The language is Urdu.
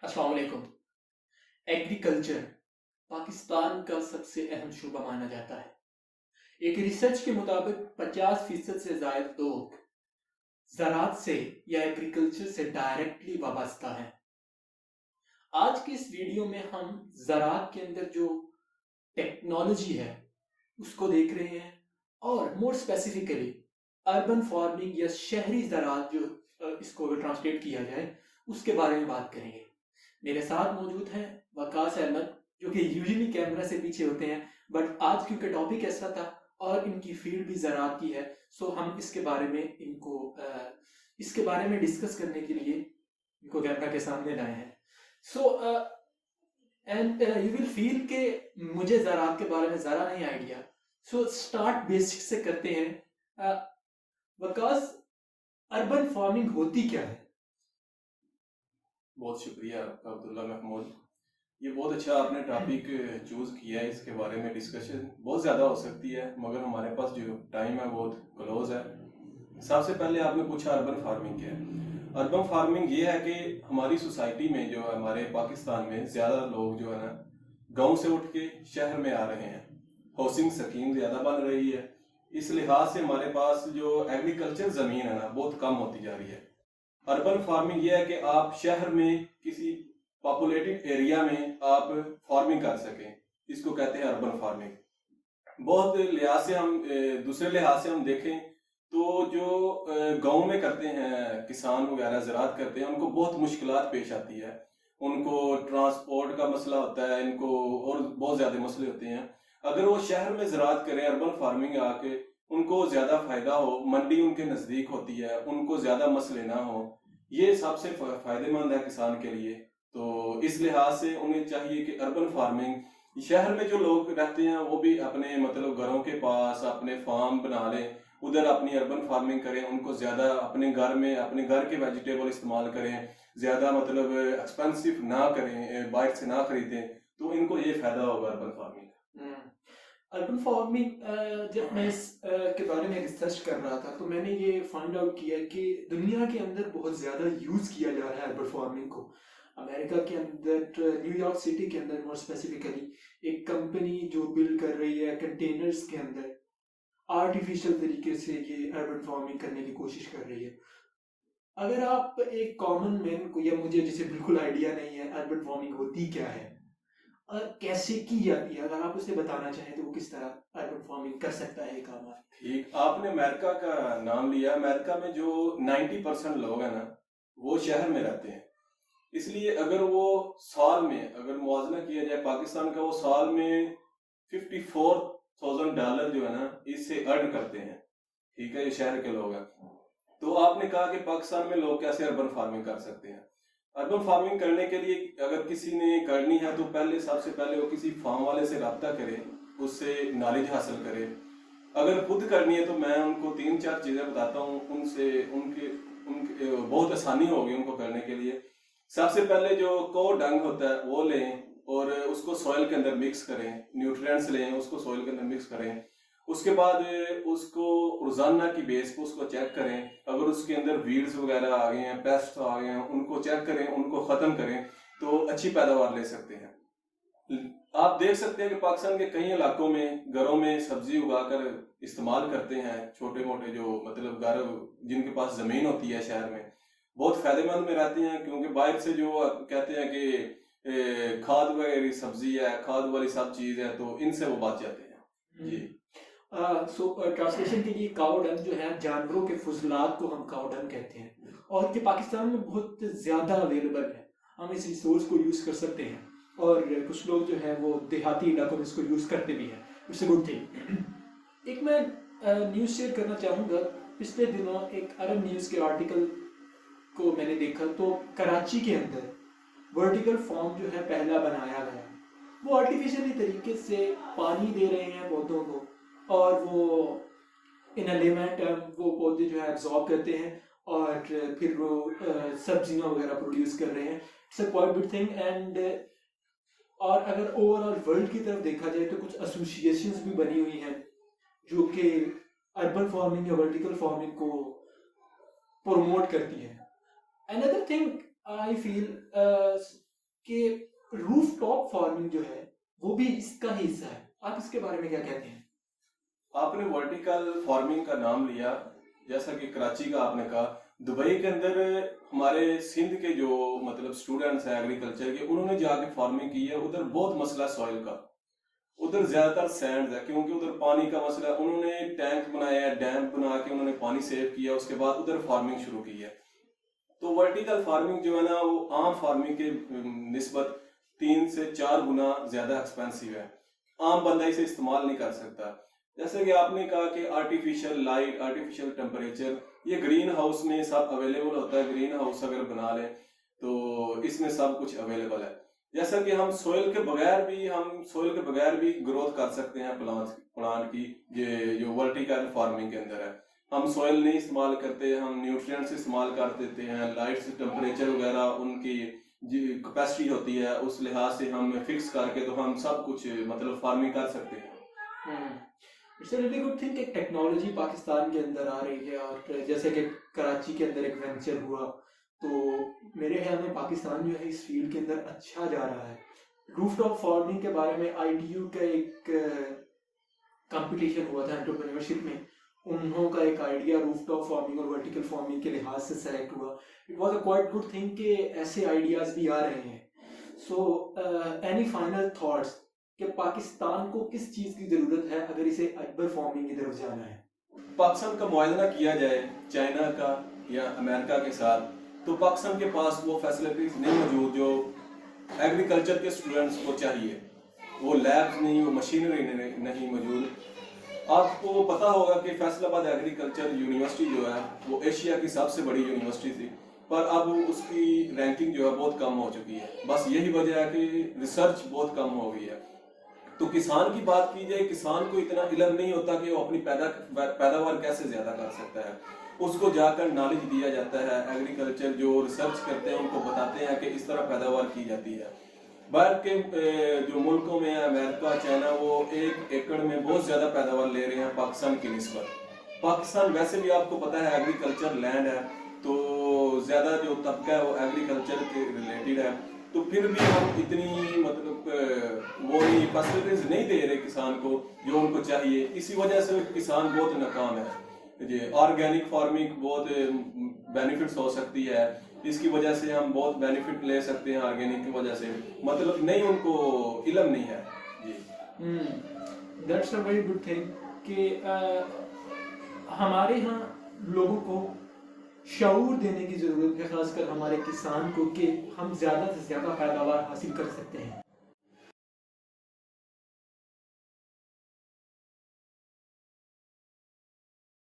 السلام علیکم۔ ایگریکلچر پاکستان کا سب سے اہم شعبہ مانا جاتا ہے۔ ایک ریسرچ کے مطابق 50% سے زائد لوگ زراعت سے یا ایگریکلچر سے ڈائریکٹلی وابستہ ہیں۔ آج کی اس ویڈیو میں ہم زراعت کے اندر جو ٹیکنالوجی ہے اس کو دیکھ رہے ہیں، اور مور اسپیسیفکلی اربن فارمنگ یا شہری زراعت جو اس کو ٹرانسلیٹ کیا جائے اس کے بارے میں بات کریں گے۔ میرے ساتھ موجود ہیں وقاص احمد، جو کہ یوزلی کیمرہ سے پیچھے ہوتے ہیں، بٹ آج کیونکہ ٹاپک ایسا تھا اور ان کی فیلڈ بھی زراعت کی ہے، سو ہم اس کے بارے میں ڈسکس کرنے کے لیے ان کو کیمرہ کے سامنے لائے ہیں۔ سو اینڈ یو ول فیل کہ مجھے زراعت کے بارے میں ذرا نہیں آئیڈیا، سو اسٹارٹ بیسک سے کرتے ہیں۔ وقاص، اربن فارمنگ ہوتی کیا ہے؟ بہت شکریہ عبداللہ محمود، یہ بہت اچھا آپ نے ٹاپک چوز کیا ہے۔ اس کے بارے میں ڈسکشن بہت زیادہ ہو سکتی ہے، مگر ہمارے پاس جو ٹائم ہے بہت کلوز ہے۔ سب سے پہلے آپ نے پوچھا اربن فارمنگ کیا ہے۔ اربن فارمنگ یہ ہے کہ ہماری سوسائٹی میں جو ہمارے پاکستان میں زیادہ لوگ جو ہے نا گاؤں سے اٹھ کے شہر میں آ رہے ہیں، ہاؤسنگ سکیم زیادہ بن رہی ہے، اس لحاظ سے ہمارے پاس جو ایگریکلچر زمین ہے نا بہت کم ہوتی جا رہی ہے۔ اربن فارمنگ یہ ہے کہ آپ شہر میں کسی پاپولیٹڈ ایریا میں آپ فارمنگ کر سکیں، اس کو کہتے ہیں اربن فارمنگ۔ بہت لحاظ سے ہم دوسرے لحاظ سے ہم دیکھیں تو جو گاؤں میں کرتے ہیں کسان وغیرہ زراعت کرتے ہیں، ان کو بہت مشکلات پیش آتی ہے، ان کو ٹرانسپورٹ کا مسئلہ ہوتا ہے، ان کو اور بہت زیادہ مسئلے ہوتے ہیں۔ اگر وہ شہر میں زراعت کریں اربن فارمنگ آ کے، ان کو زیادہ فائدہ ہو، منڈی ان کے نزدیک ہوتی ہے، ان کو زیادہ مسئلے نہ ہو، یہ سب سے فائدہ مند ہے کسان کے لیے۔ تو اس لحاظ سے انہیں چاہیے کہ اربن فارمنگ، شہر میں جو لوگ رہتے ہیں وہ بھی اپنے گھروں کے پاس اپنے فارم بنا لیں، ادھر اپنی اربن فارمنگ کریں، ان کو زیادہ اپنے گھر میں اپنے گھر کے ویجیٹیبل استعمال کریں، زیادہ ایکسپینسو نہ کریں، باہر سے نہ خریدیں، تو ان کو یہ فائدہ ہوگا اربن فارمنگ۔ اربن فارمنگ، جب میں اس کے بارے میں ریسرچ کر رہا تھا تو میں نے یہ فائنڈ آؤٹ کیا کہ دنیا کے اندر بہت زیادہ یوز کیا جا رہا ہے اربن فارمنگ کو۔ امریکہ کے اندر، نیو یارک سٹی کے اندر مور اسپیسیفکلی، ایک کمپنی جو بلڈ کر رہی ہے کنٹینرز کے اندر آرٹیفیشل طریقے سے یہ اربن فارمنگ کرنے کی کوشش کر رہی ہے۔ اگر آپ ایک کامن مین کو، یا مجھے جسے بالکل آئیڈیا نہیں ہے اربن فارمنگ ہوتی کیا ہے اور کیسے کی جاتی ہے، اگر آپ اسے بتانا چاہیں تو وہ کس طرح اربن فارمنگ کر سکتا ہے ایک آدمی؟ ٹھیک، آپ نے امریکہ کا نام لیا۔ امریکہ میں جو 90% لوگ ہیں نا وہ شہر میں رہتے ہیں، اس لیے اگر وہ سال میں اگر موازنہ کیا جائے پاکستان کا، وہ سال میں $54,000 جو ہے نا اس سے ارن کرتے ہیں، ٹھیک ہے، یہ شہر کے لوگ ہیں۔ تو آپ نے کہا کہ پاکستان میں لوگ کیسے اربن فارمنگ کر سکتے ہیں۔ اربن فارمنگ کرنے کے لیے اگر کسی نے کرنی ہے تو سب سے پہلے وہ کسی فارم والے سے رابطہ کرے، اس سے نالج حاصل کرے۔ اگر خود کرنی ہے تو میں ان کو 3-4 چیزیں بتاتا ہوں، ان سے ان کے بہت آسانی ہوگی ان کو کرنے کے لیے۔ سب سے پہلے جو کو ڈنگ ہوتا ہے وہ لیں اور اس کو سوئل کے اندر مکس کریں، نیوٹرینٹس لیں، اس کو سوئل کے اندر مکس کریں۔ اس کے بعد اس کو روزانہ کی بیس پہ اس کو چیک کریں، اگر اس کے اندر ویڈز وغیرہ آ گئے ہیں، پیسٹ آ گئے ہیں، ان کو چیک کریں، ان کو ختم کریں، تو اچھی پیداوار لے سکتے ہیں۔ آپ دیکھ سکتے ہیں کہ پاکستان کے کئی علاقوں میں گھروں میں سبزی اگا کر استعمال کرتے ہیں، چھوٹے موٹے جو گھر جن کے پاس زمین ہوتی ہے شہر میں، بہت فائدہ مند میں رہتے ہیں، کیونکہ باہر سے جو کہتے ہیں کہ کھاد والی سبزی ہے، کھاد والی سب چیز ہے، تو ان سے وہ بچ جاتے ہیں۔ جی، سو ٹرانسلیشن کے لیے کاؤ ڈنگ جو ہے جانوروں کے فضلات کو ہم کاؤ ڈنگ کہتے ہیں، اور یہ پاکستان میں بہت زیادہ اویلیبل ہے، ہم اس ریسورس کو یوز کر سکتے ہیں، اور کچھ لوگ جو ہے وہ دیہاتی علاقوں میں اس کو یوز کرتے بھی ہیں، اٹس اے گڈ تھنگ۔ ایک میں نیوز شیئر کرنا چاہوں گا۔ پچھلے دنوں ایک عرب نیوز کے آرٹیکل کو میں نے دیکھا تو کراچی کے اندر ورٹیکل فارم جو ہے پہلا بنایا گیا، وہ آرٹیفیشلی طریقے سے پانی دے رہے ہیں پودوں کو، اور وہ ان الیمنٹ وہ پودے جو ہے ایبزارب کرتے ہیں اور پھر وہ سبزیاں وغیرہ پروڈیوس کر رہے ہیں۔ It's a quite good thing. And اور اگر اوور آل ورلڈ کی طرف دیکھا جائے تو کچھ ایسوسیشنز بھی بنی ہوئی ہیں جو کہ اربن فارمنگ یا ورٹیکل فارمنگ کو پروموٹ کرتی ہیں۔ Another thing I feel کہ روف ٹاپ فارمنگ جو ہے وہ بھی اس کا ہی حصہ ہے. آپ اس کے بارے میں کیا کہتے ہیں؟ آپ نے ورٹیکل فارمنگ کا نام لیا، جیسا کہ کراچی کا آپ نے کہا. دبئی کے اندر ہمارے سندھ کے جو مطلب اسٹوڈنٹس ہیں ایگریکلچر کے، انہوں نے جا کے فارمنگ کی ہے. ادھر بہت مسئلہ سوائل کا، ادھر زیادہ تر سینڈ ہے، کیونکہ ادھر پانی کا مسئلہ. انہوں نے ٹینک بنایا ہے، ڈیم بنا کے انہوں نے پانی سیو کیا، اس کے بعد ادھر فارمنگ شروع کی ہے. تو ورٹیکل فارمنگ جو ہے نا وہ عام فارمنگ کے نسبت 3 سے 4 گنا زیادہ ایکسپینسیو ہے. عام بندہ اسے استعمال نہیں کر سکتا. جیسے کہ آپ نے کہا کہ آرٹیفیشل لائٹ، آرٹیفیشل ٹیمپریچر، یہ گرین ہاؤس میں سب اویلیبل ہوتا ہے. گرین ہاؤس اگر بنا لیں تو اس میں سب کچھ اویلیبل ہے. جیسا کہ ہم سوئل کے بغیر بھی گروتھ کر سکتے ہیں پلانٹ کی، جو ورٹیکل فارمنگ کے اندر ہے. ہم سوئل نہیں استعمال کرتے، ہم نیوٹرینٹس استعمال کر دیتے ہیں. لائٹس، ٹیمپریچر وغیرہ ان کی کیپیسٹی ہوتی ہے، اس لحاظ سے ہم فکس کر کے تو ہم سب کچھ مطلب فارمنگ کر سکتے ہیں. It's a really good thing کہ ٹیکنالوجی پاکستان کے اندر آ رہی ہے، اور جیسے کہ کراچی کے اندر ایک وینچر ہوا، تو میرے خیال میں پاکستان جو ہے اس فیلڈ کے اندر اچھا جا رہا ہے. روف ٹاپ فارمنگ کے بارے میں ITU کا ایک کمپٹیشن ہوا تھا انٹرپرینورشپ میں. انہوں کا ایک آئیڈیا روف ٹاپ فارمنگ اور ورٹیکل فارمنگ کے لحاظ سے سلیکٹ ہوا. It was a quite good thing کہ ایسے آئیڈیاز بھی آ رہے ہیں. سو اینی فائنل تھاٹس کہ پاکستان کو کس چیز کی ضرورت ہے اگر اسے اکبر فارمنگ کی طرف جانا ہے؟ پاکستان کا موازنہ کیا جائے چائنا کا یا امریکہ کے ساتھ، تو پاکستان کے پاس وہ فیسلٹیز نہیں موجود جو ایگریکلچر کے اسٹوڈنٹس کو چاہیے. وہ لیبز نہیں، وہ مشینری نہیں موجود. آپ کو پتا ہوگا کہ فیصل آباد ایگریکلچر یونیورسٹی جو ہے وہ ایشیا کی سب سے بڑی یونیورسٹی تھی، پر اب اس کی رینکنگ جو ہے بہت کم ہو چکی ہے. بس یہی وجہ ہے کہ ریسرچ بہت کم ہو گئی ہے. تو کسان کی بات کی جائے، کسان کو اتنا علم نہیں ہوتا کہ وہ اپنی پیداوار کیسے زیادہ کر سکتا ہے. اس کو جا کر نالج دیا جاتا ہے. ایگریکلچر جو ریسرچ کرتے ہیں ان کو بتاتے ہیں کہ اس طرح پیداوار کی جاتی ہے. باہر کے جو ملکوں میں امریکہ، چائنا، وہ 1 ایکڑ میں بہت زیادہ پیداوار لے رہے ہیں پاکستان کی نسبت. پاکستان ویسے بھی آپ کو پتا ہے ایگریکلچر لینڈ ہے، تو زیادہ جو طبقہ ہے وہ ایگریکلچر کے ریلیٹڈ ہے. تو پھر بھی ہم اتنی مطلب وہ فیسلٹیز نہیں دے رہے کسان کو جو ان کو چاہیے. اسی وجہ سے کسان بہت ناکام ہے. آرگینک فارمنگ بہت بینیفٹس ہو سکتی ہے، اس کی وجہ سے ہم بہت بینیفٹ لے سکتے ہیں آرگینک کی وجہ سے. مطلب نہیں، ان کو علم نہیں ہے. جی that's a very good thing کہ ہمارے ہاں لوگوں کو شعور دینے کی ضرورت ہے، خاص کر ہمارے کسان کو، کہ ہم زیادہ سے زیادہ پیداوار حاصل کر سکتے ہیں.